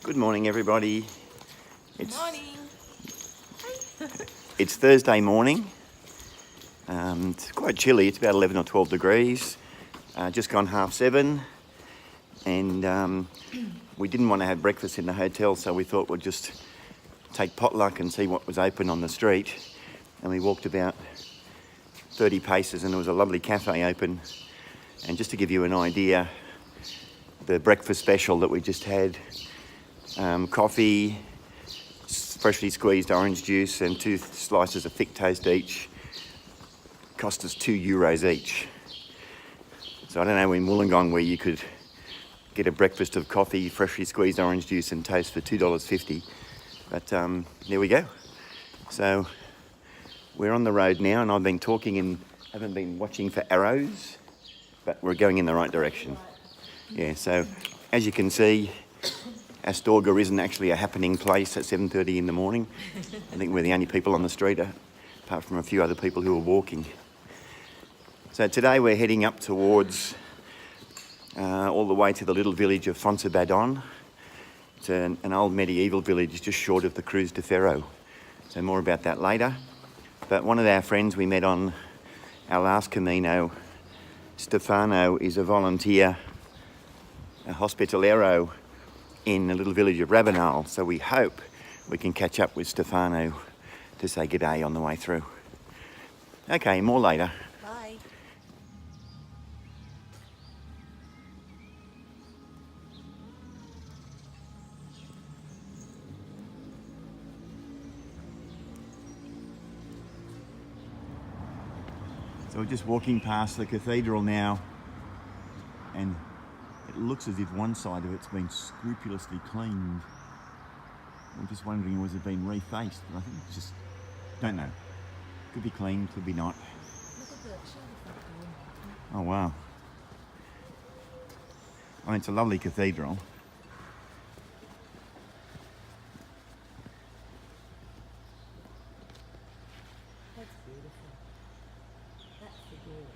Good morning, everybody. Morning. It's Thursday morning. It's quite chilly. It's about 11 or 12 degrees. Just gone 7:30, and we didn't want to have breakfast in the hotel, so we thought we'd just take potluck and see what was open on the street. And we walked about 30 paces, and there was a lovely cafe open. And just to give you an idea, the breakfast special that we just had, coffee, freshly squeezed orange juice and 2 slices of thick toast each, cost us €2 each. So I don't know in Wollongong where you could get a breakfast of coffee, freshly squeezed orange juice and toast for $2.50, but there we go. So we're on the road now, and I've been talking and haven't been watching for arrows, but we're going in the right direction. Yeah, so as you can see, Astorga isn't actually a happening place at 7:30 in the morning. I think we're the only people on the street, apart from a few other people who are walking. So today we're heading up towards all the way to the little village of Foncebadon. It's an old medieval village just short of the Cruz de Ferro. So more about that later. But one of our friends we met on our last Camino, Stefano, is a volunteer, a hospitalero in the little village of Rabanal, so we hope we can catch up with Stefano to say g'day on the way through. Okay, more later. Bye. So we're just walking past the cathedral now, and it looks as if one side of it's been scrupulously cleaned. I'm just wondering, was it been refaced? But I think it's just, don't know. Could be clean, could be not. Oh wow. I mean, it's a lovely cathedral. That's beautiful. That's the good.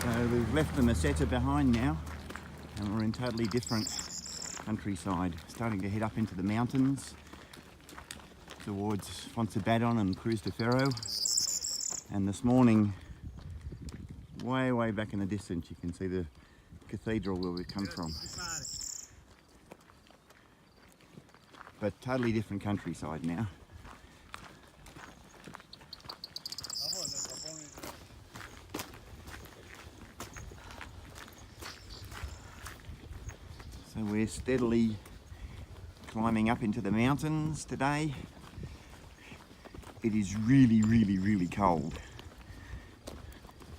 So we've left the Meseta behind now, and we're in totally different countryside. Starting to head up into the mountains towards Foncebadon and Cruz de Ferro. And this morning, way back in the distance, you can see the cathedral where we've come from. But totally different countryside now. So we're steadily climbing up into the mountains today. It is really cold.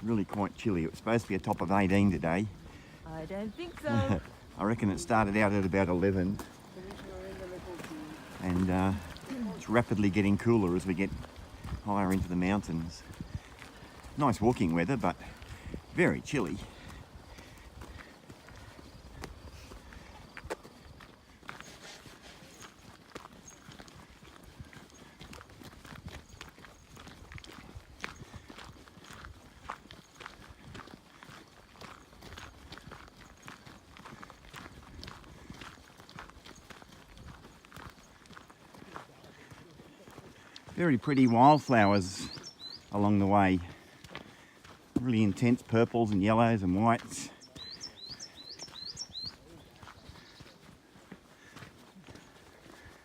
Really quite chilly. It was supposed to be a top of 18 today. I don't think so. I reckon it started out at about 11. And it's rapidly getting cooler as we get higher into the mountains. Nice walking weather, but very chilly. Very pretty wildflowers along the way. Really intense purples and yellows and whites.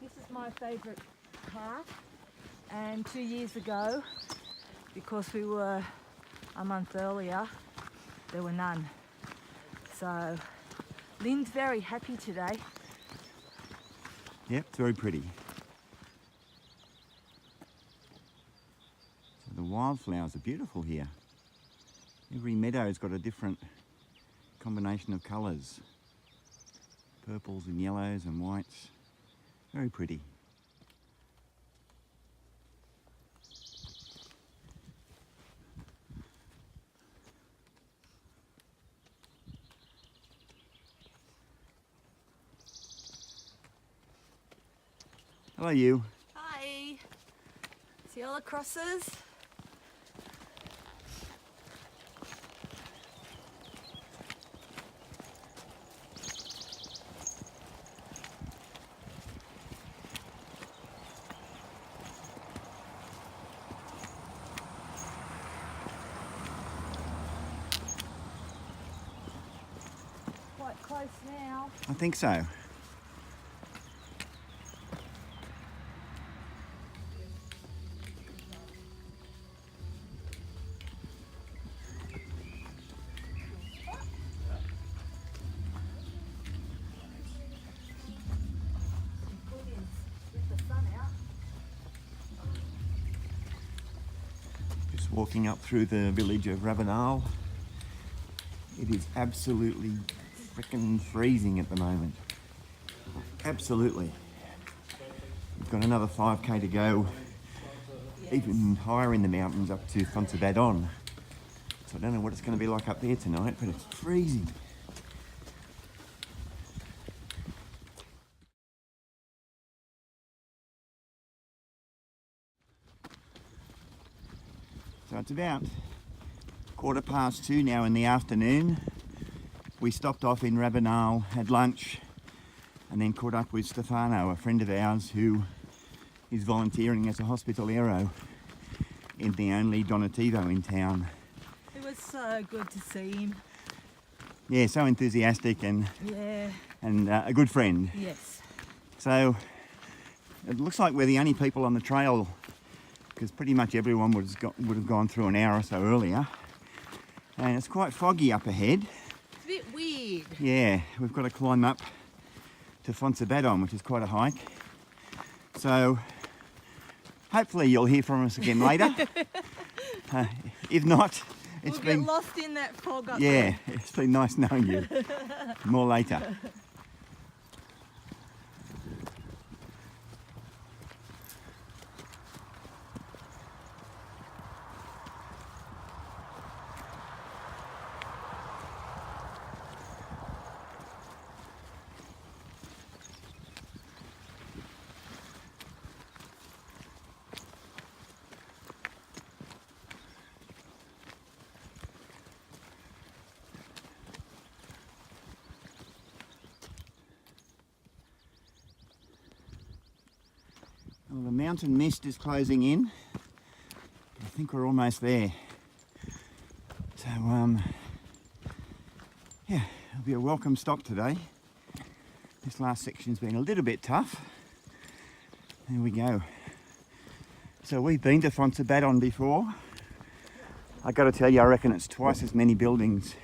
This is my favourite part, and 2 years ago, because we were a month earlier, there were none. So Lynn's very happy today. Yep, it's very pretty. wildflowers are beautiful here. Every meadow's got a different combination of colours. Purples and yellows and whites. Very pretty. Hello you. Hi. See all the crosses? Quite close now. I think so. Just walking up through the village of Ravenal. It is absolutely frickin' freezing at the moment. Absolutely. We've got another 5k to go, even higher in the mountains up to Foncebadon. So I don't know what it's going to be like up there tonight, but it's freezing. So it's about 2:15 now in the afternoon. We stopped off in Ravenal, had lunch, and then caught up with Stefano, a friend of ours who is volunteering as a hospitalero in the only Donativo in town. It was so good to see him. Yeah, so enthusiastic and Yeah. a good friend. Yes. So it looks like we're the only people on the trail, because pretty much everyone would have gone through an hour or so earlier. And it's quite foggy up ahead. It's a bit weird. Yeah, we've got to climb up to Foncebadon, which is quite a hike. So hopefully you'll hear from us again later. If not, it's We'll been get lost in that fog up yeah, there. it's been nice knowing you. More later. Well, the mountain mist is closing in. I think we're almost there. So, yeah, it'll be a welcome stop today. This last section's been a little bit tough. There we go. So we've been to Foncebadon before. I got to tell you, I reckon it's twice as many buildings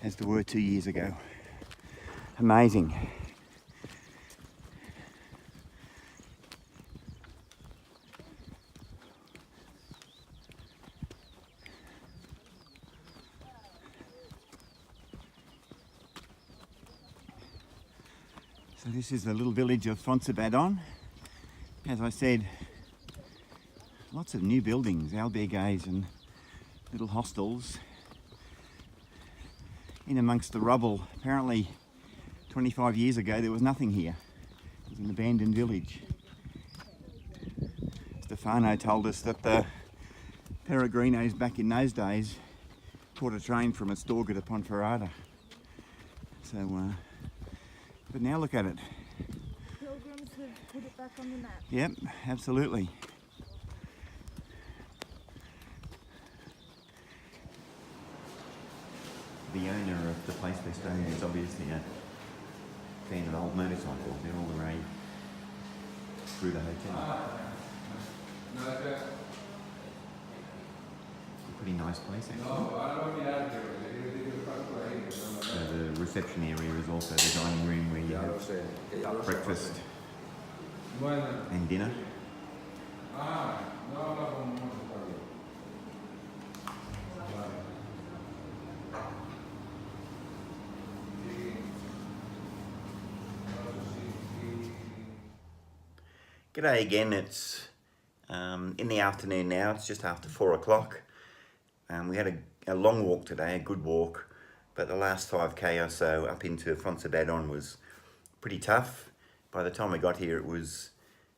as there were 2 years ago. Amazing. So this is the little village of Foncebadon. As I said, lots of new buildings, albergues and little hostels in amongst the rubble. Apparently 25 years ago there was nothing here. It was an abandoned village. Stefano told us that the Peregrinos back in those days caught a train from Astorga to Ponferrada. So, but now look at it. Pilgrims have put it back on the map. Yep, absolutely. The owner of the place we're staying is obviously a fan of old motorcycles. They're all the way through the hotel. It's a pretty nice place actually. The reception area is also the dining room where you have breakfast and dinner. G'day again. It's in the afternoon now. It's just after 4 o'clock. We had a long walk today, a good walk, but the last 5k or so up into Foncebadon was pretty tough. By the time we got here, it was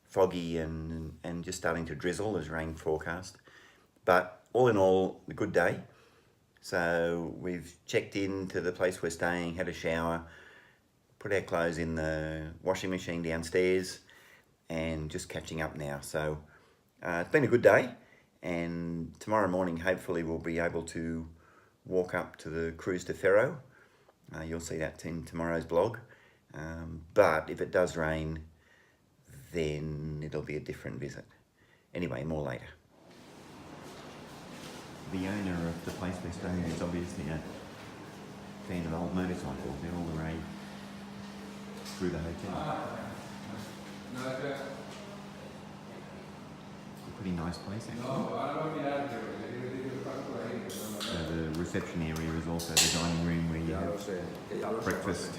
foggy and just starting to drizzle as rain forecast. But all in all, a good day. So we've checked into the place we're staying, had a shower, put our clothes in the washing machine downstairs, and just catching up now. So it's been a good day, and tomorrow morning hopefully we'll be able to walk up to the cruise to Ferro. You'll see that in tomorrow's blog. But if it does rain, then it'll be a different visit. Anyway, more later. The owner of the place we're staying is obviously a fan of old motorcycles. They're all the rage through the hotel. It's a pretty nice place actually. So the reception area is also the dining room where you have breakfast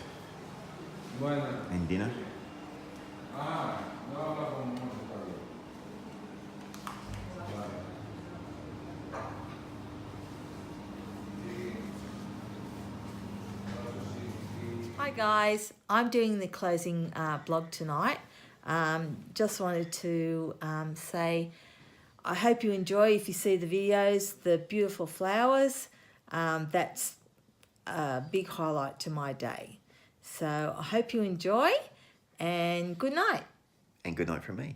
and dinner. Hi guys, I'm doing the closing blog tonight. Just wanted to say I hope you enjoy, if you see the videos, the beautiful flowers. That's a big highlight to my day. So I hope you enjoy, and good night. And good night from me.